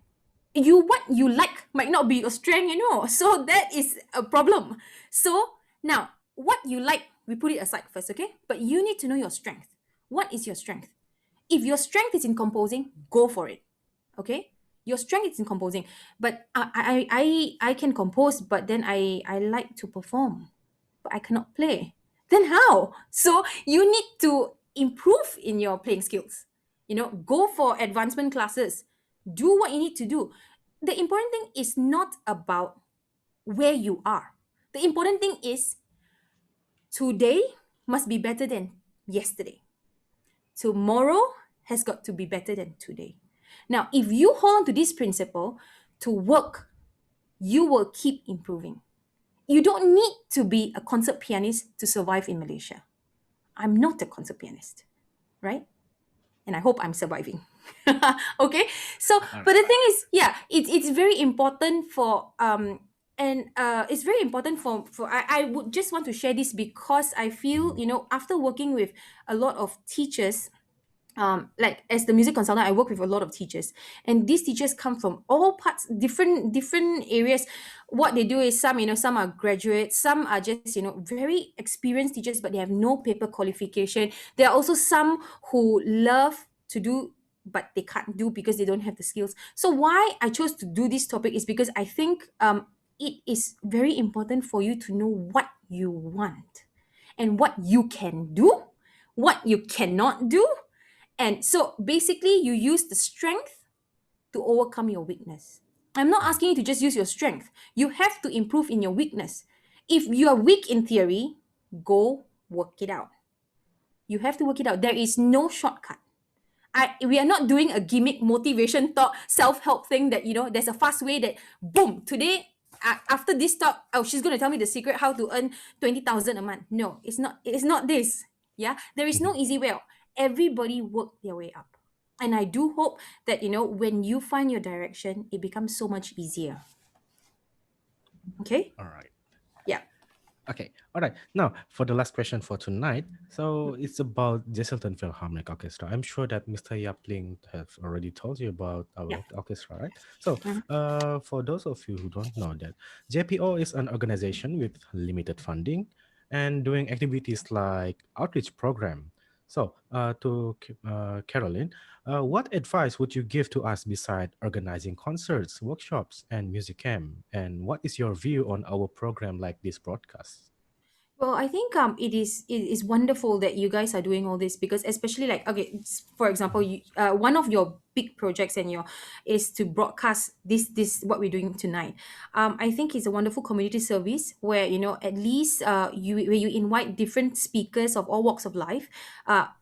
what you like might not be your strength, so that is a problem. So now, what you like, we put it aside first, okay? But you need to know your strength. What is your strength? If your strength is in composing, go for it. Okay, your strength is in composing. But I can compose, but then I like to perform, but I cannot play. Then how? So you need to improve in your playing skills. Go for advancement classes. Do what you need to do. The important thing is not about where you are. The important thing is today must be better than yesterday. Tomorrow has got to be better than today. Now, if you hold on to this principle to work, you will keep improving. You don't need to be a concert pianist to survive in Malaysia. I'm not a concert pianist, right? And I hope I'm surviving. Okay. So, All but right. the thing is, yeah, it's very important for and it's very important for I would just want to share this, because I feel, after working with a lot of teachers, like as the music consultant, I work with a lot of teachers, and these teachers come from all parts, different areas. What they do is, some are graduates, some are just, very experienced teachers, but they have no paper qualification. There are also some who love to do, but they can't do because they don't have the skills. So why I chose to do this topic is because I think it is very important for you to know what you want, and what you can do, what you cannot do. And so basically, you use the strength to overcome your weakness. I'm not asking you to just use your strength. You have to improve in your weakness. If you are weak in theory, go work it out. You have to work it out. There is no shortcut. We are not doing a gimmick motivation talk, self-help thing that, there's a fast way that, boom, today, after this talk, oh, she's going to tell me the secret how to earn 20,000 a month. No, it's not this. Yeah, there is Mhm. no easy way out. Everybody work their way up. And I do hope that, when you find your direction, it becomes so much easier. Okay? All right. Yeah. Okay. All right. Now, for the last question for tonight. So it's about Jesselton Philharmonic Orchestra. I'm sure that Mr. Yapling have already told you about Yeah. our orchestra, right? So, Mhm. for those of you who don't know that, JPO is an organization with limited funding and doing activities like outreach program. So, Carolyn, what advice would you give to us beside organizing concerts, workshops, and music camp? And what is your view on our program like this broadcast? Well, I think it is wonderful that you guys are doing all this, because especially, like, okay, for example, one of your big projects and your is to broadcast this what we're doing tonight. I think it's a wonderful community service where, at least where you invite different speakers of all walks of life,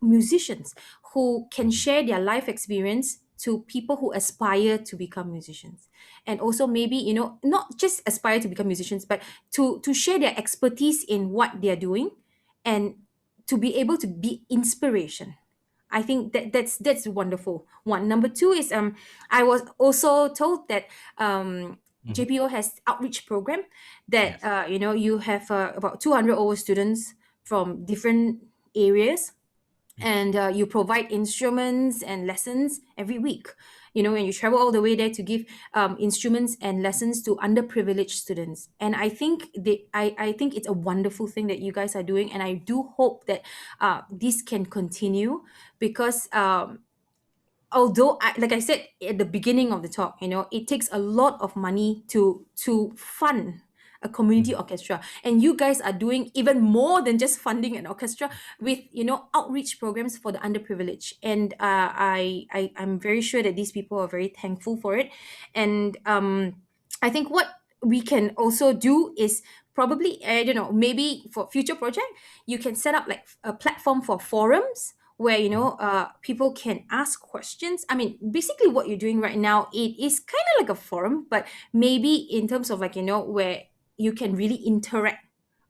musicians who can Mhm. share their life experience to people who aspire to become musicians, and also maybe, not just aspire to become musicians, but to share their expertise in what they're doing, and to be able to be inspiration. I think that's wonderful. One. Number two is, I was also told that Mhm. JPO has outreach program that, Yes. you have about 200 over students from different areas, and you provide instruments and lessons every week, and you travel all the way there to give instruments and lessons to underprivileged students. And I think it's a wonderful thing that you guys are doing, and I do hope that this can continue, because although like I said at the beginning of the talk, it takes a lot of money to fund a community Mhm. orchestra, and you guys are doing even more than just funding an orchestra with outreach programs for the underprivileged. And I'm very sure that these people are very thankful for it. And I think what we can also do is probably, I don't know, maybe for future project, you can set up like a platform for forums where Mhm. people can ask questions. I mean, basically what you're doing right now, it is kind of like a forum, but maybe in terms of like where you can really interact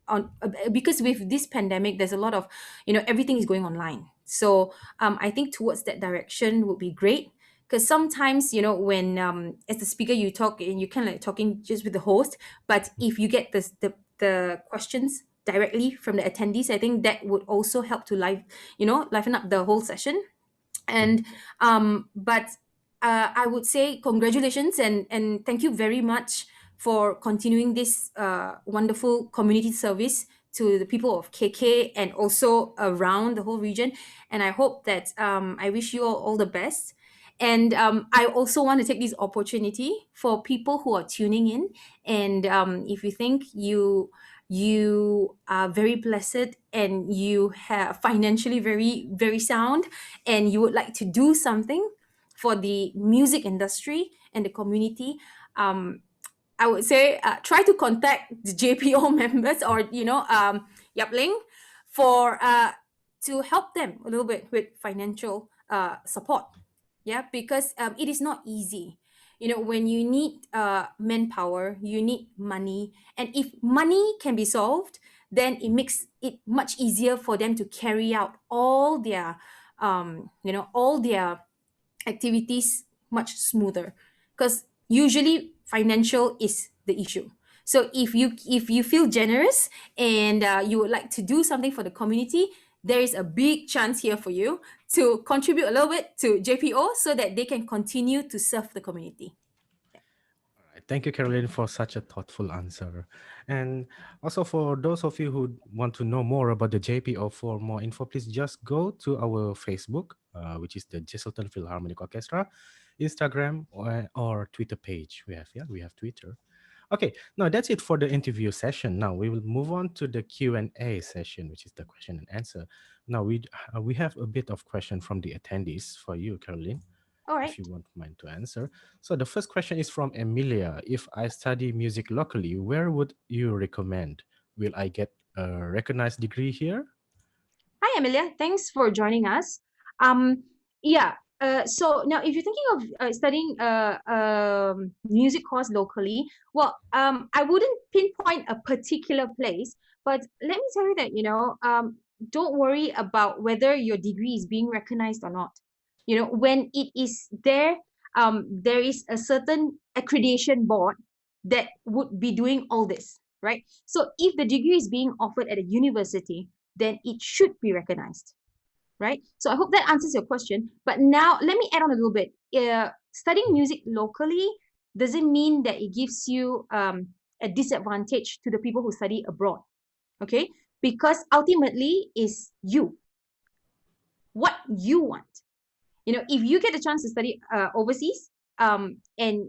on, because with this pandemic there's a lot of everything is going online. So I think towards that direction would be great, because sometimes when as the speaker you talk and you kind of like talking just with the host, but if you get the questions directly from the attendees, I think that would also help to liven up the whole session. Mhm. And but I would say congratulations, and thank you very much for continuing this wonderful community service to the people of KK and also around the whole region. And I hope that I wish you all the best. And I also want to take this opportunity for people who are tuning in. And if you think you are very blessed and you have financially very very sound, and you would like to do something for the music industry and the community, um, I would say try to contact the JPO members, or Yapling, for to help them a little bit with financial support. Yeah, because it is not easy. When you need manpower, you need money, and if money can be solved, then it makes it much easier for them to carry out all their activities much smoother, because usually financial is the issue. So if you feel generous and you would like to do something for the community, there is a big chance here for you to contribute a little bit to JPO so that they can continue to serve the community. All right. Thank you, Carolyn, for such a thoughtful answer. And also, for those of you who want to know more about the JPO, for more info, please just go to our Facebook, which is the Jesselton Philharmonic Orchestra, Instagram, or Twitter page. We have Twitter. Okay, now that's it for the interview session. Now we will move on to the Q&A session, which is the question and answer. Now we have a bit of question from the attendees for you, Caroline, All if right. you want mind to answer. So the first question is from Emilia. If I study music locally, where would you recommend? Will I get a recognized degree here? Hi, Amelia. Thanks for joining us. Um, yeah. So now, if you're thinking of studying music course locally, well, I wouldn't pinpoint a particular place, but let me tell you that don't worry about whether your degree is being recognized or not. When it is there, there is a certain accreditation board that would be doing all this, right? So if the degree is being offered at a university, then it should be recognized, right? So I hope that answers your question. But now let me add on a little bit. Studying Mhm. music locally doesn't mean that it gives you a disadvantage to the people who study abroad, okay? Because ultimately is you, what you want. If you get a chance to study overseas, and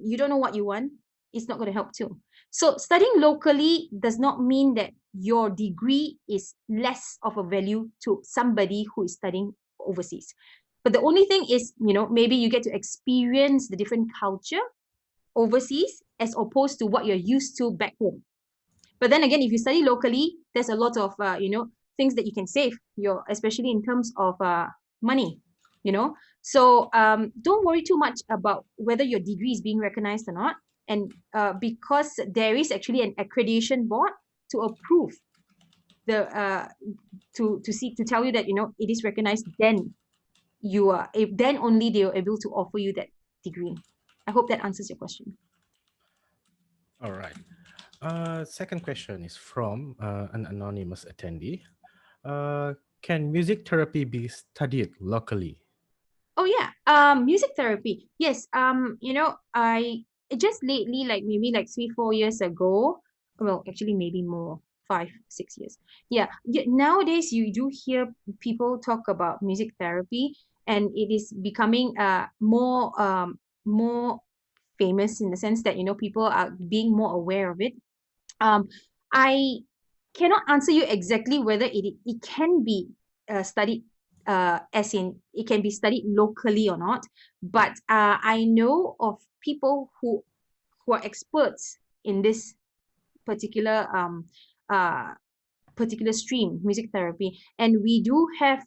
you don't know what you want, it's not going to help too. So studying locally does not mean that your degree is less of a value to somebody who is studying overseas. But the only thing is, maybe you get to experience the different culture overseas as opposed to what you're used to back home. But then again, if you study locally, there's a lot of things that you can save, especially in terms of money. So don't worry too much about whether your degree is being recognized or not, and because there is actually an accreditation board to approve the to see to tell you that it is recognized, then you are if then only they are able to offer you that degree. I hope that answers your question. All right. Second question is from an anonymous attendee. Can music therapy be studied locally? Oh yeah, music therapy. Yes, I just lately, like maybe like 3, 4 years ago. Well, actually, maybe more, 5, 6 years. Yeah, nowadays you do hear people talk about music therapy, and it is becoming more famous in the sense that people are being more aware of it. Um, I cannot answer you exactly whether it can be studied, as in it can be studied locally or not. But I know of people who are experts in this particular uh, particular stream, music therapy, and we do have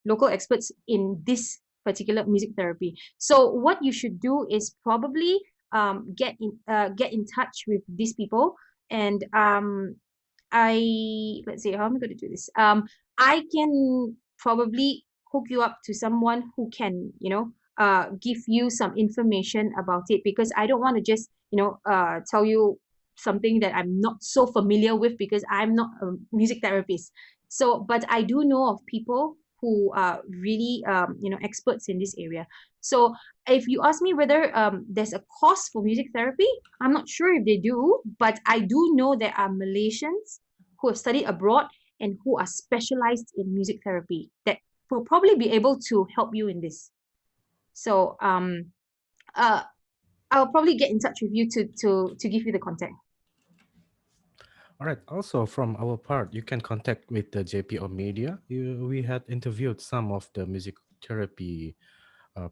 local experts in this particular music therapy. So what you should do is probably get in touch with these people, and let's see, how am I going to do this? I can probably hook you up to someone who can, give you some information about it, because I don't want to just, tell you something that I'm not so familiar with, because I'm not a music therapist. So, but I do know of people who are really, experts in this area. So, if you ask me whether there's a course for music therapy, I'm not sure if they do, but I do know there are Malaysians who have studied abroad and who are specialized in music therapy that will probably be able to help you in this. So uh, I'll probably get in touch with you to give you the contact. All right. Also, from our part, you can contact with the JPO Media. We had interviewed some of the music therapy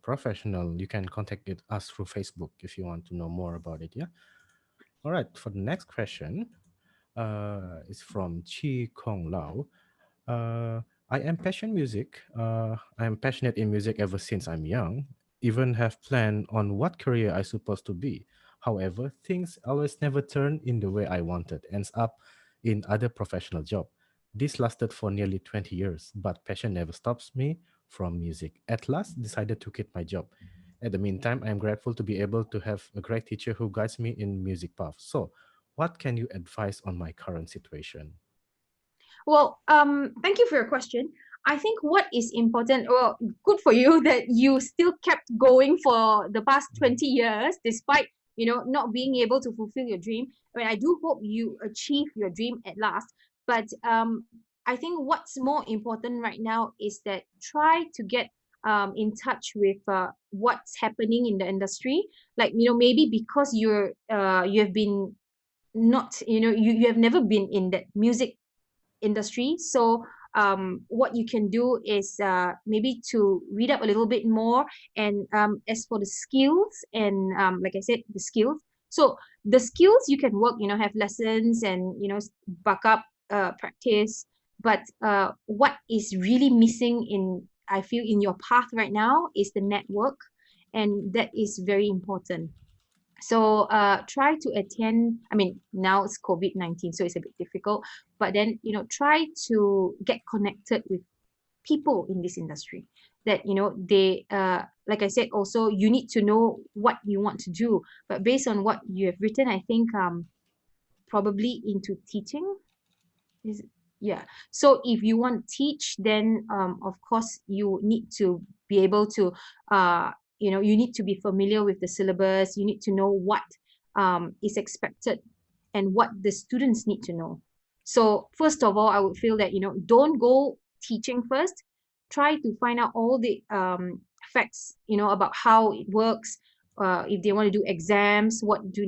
professional. You can contact us through Facebook if you want to know more about it. Yeah. All right. For the next question, it's from Chi Kong Lao. Uh, I am passionate music. I am passionate in music ever since I'm young. Even have planned on what career I supposed to be. However, things always never turn in the way I wanted. Ends up in other professional job. This lasted for nearly 20 years, but passion never stops me from music. At last, decided to quit my job. At the meantime, I am grateful to be able to have a great teacher who guides me in music path. So, what can you advise on my current situation? Well, thank you for your question. I think what is important, well, good for you that you still kept going for the past Mhm. 20 years despite, not being able to fulfill your dream. I mean, I do hope you achieve your dream at last. But I think what's more important right now is that try to get in touch with what's happening in the industry. Like, maybe because you have been not, you have never been in that music industry. So what you can do is maybe to read up a little bit more. And as for the skills, and like I said, the skills. So the skills you can work, have lessons and back up practice. But what is really missing in, I feel, in your path right now is the network, and that is very important. So try to attend. I mean, now it's COVID-19, so it's a bit difficult. But then, try to get connected with people in this industry. That they like I said, also you need to know what you want to do. But based on what you have written, I think probably into teaching is, yeah. So if you want to teach, then of course you need to be able to you need to be familiar with the syllabus. You need to know what is expected and what the students need to know. So first of all, I would feel that don't go teaching first. Try to find out all the facts, about how it works. If they want to do exams, what do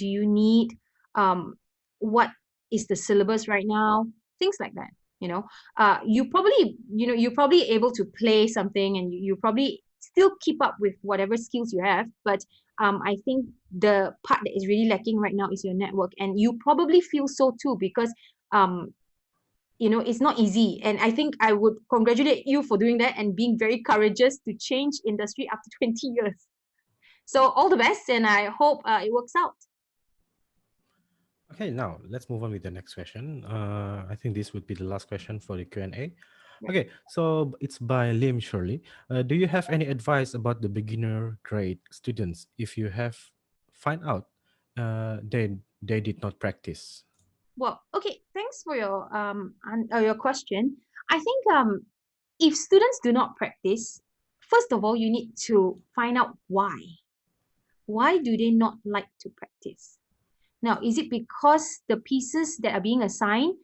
you need, um, what is the syllabus right now, things like that. You're probably able to play something, and you probably still keep up with whatever skills you have. But I think the part that is really lacking right now is your network, and you probably feel so too, because um it's not easy. And I think I would congratulate you for doing that and being very courageous to change industry after 20 years. So all the best, and I hope it works out. Okay, now let's move on with the next question. I think this would be the last question for the Q&A. Right. Okay, so it's by Lim Shirley. Do you have any advice about the beginner grade students if you have find out they did not practice? Well, okay, thanks for your question. I think if students do not practice, first of all, you need to find out why. Why do they not like to practice? Now, is it because the pieces that are being assigned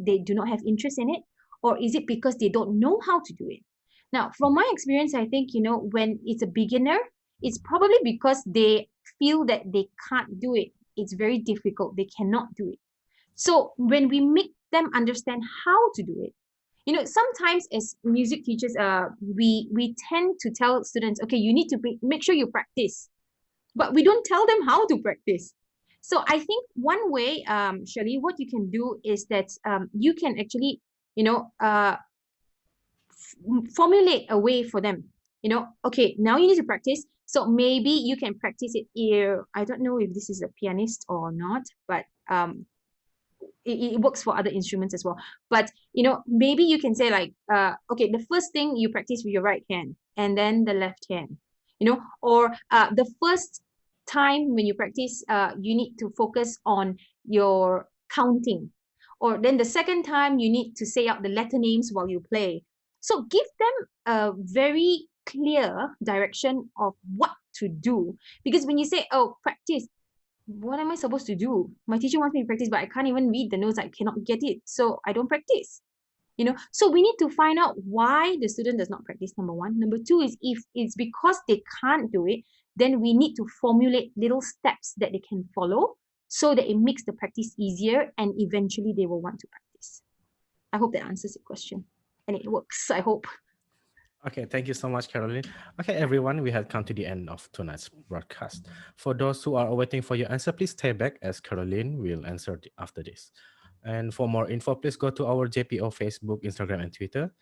they do not have interest in it, or is it because they don't know how to do it? Now, from my experience, I think when it's a beginner, it's probably because they feel that they can't do it. It's very difficult. They cannot do it. So when we make them understand how to do it, sometimes as music teachers, we tend to tell students, okay, you need to make sure you practice, but we don't tell them how to practice. So I think one way, Shirley, what you can do is that you can actually, formulate a way for them. Okay, now you need to practice. So maybe you can practice it here. I don't know if this is a pianist or not, but it works for other instruments as well. But maybe you can say like, okay, the first thing you practice with your right hand and then the left hand, or the first time when you practice, you need to focus on your counting, or then the second time you need to say out the letter names while you play. So give them a very clear direction of what to do, because when you say, oh, practice, what am I supposed to do? My teacher wants me to practice, but I can't even read the notes. I cannot get it. So I don't practice. So we need to find out why the student does not practice, number one. Number two is, if it's because they can't do it, then we need to formulate little steps that they can follow so that it makes the practice easier and eventually they will want to practice. I hope that answers your question. And it works, I hope. Okay, thank you so much, Carolyn. Okay, everyone, we have come to the end of tonight's broadcast. For those who are waiting for your answer, please stay back as Carolyn will answer after this. And for more info, please go to our JPO Facebook, Instagram, and Twitter.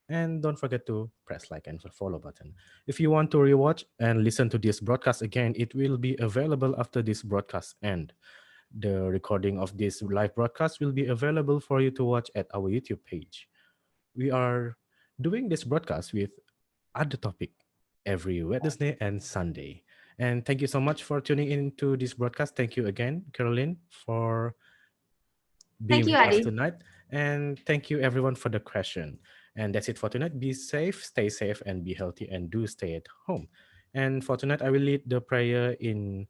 And don't forget to press like and follow button. If you want to rewatch and listen to this broadcast again, it will be available after this broadcast end. The recording of this live broadcast will be available for you to watch at our YouTube page. We are doing this broadcast with other topic every Wednesday and Sunday. And thank you so much for tuning into this broadcast. Thank you again, Caroline, for being Thank you, with us Adi. tonight. And thank you everyone for the question. And that's it for tonight. Be safe, and be healthy, and do stay at home. And for tonight, I will lead the prayer in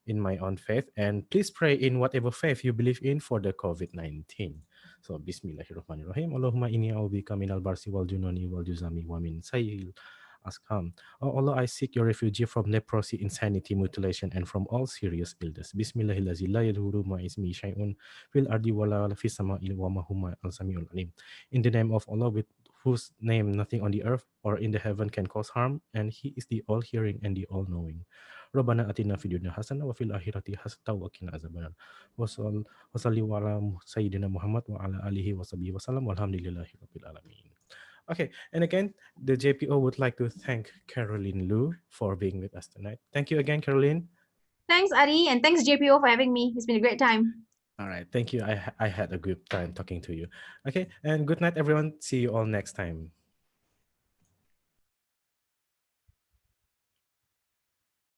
my own faith. And please pray in whatever faith you believe in for the COVID-19. So, Bismillahirrahmanirrahim. Allahumma inni a'udzubika minal barsi wal junani wal juzami wa min sayyil askam. Oh Allah, I seek your refuge from leprosy, insanity, mutilation, and from all serious illness. Bismillahirrahmanirrahim. La yadhuru ma ismi shay'un fil ardi wala fis sama'i wa ma huma al-sami'ul alim. In the name of Allah, with whose name nothing on the earth or in the heaven can cause harm, and He is the all-hearing and the all-knowing. Rabbana atina fid dunya hasanah wa fil akhirati hasanah wa qina azabannar. Wa salli ala sayyidina Muhammad wa ala alihi wa sahbihi wa sallam walhamdulillahi rabbil alamin. Okay, and again, the JPO would like to thank Caroline Lu for being with us tonight. Thank you again, Caroline. Thanks, Adi, and thanks, JPO, for having me. It's been a great time. All right, thank you. I had a good time talking to you. Okay, and good night, everyone. See you all next time.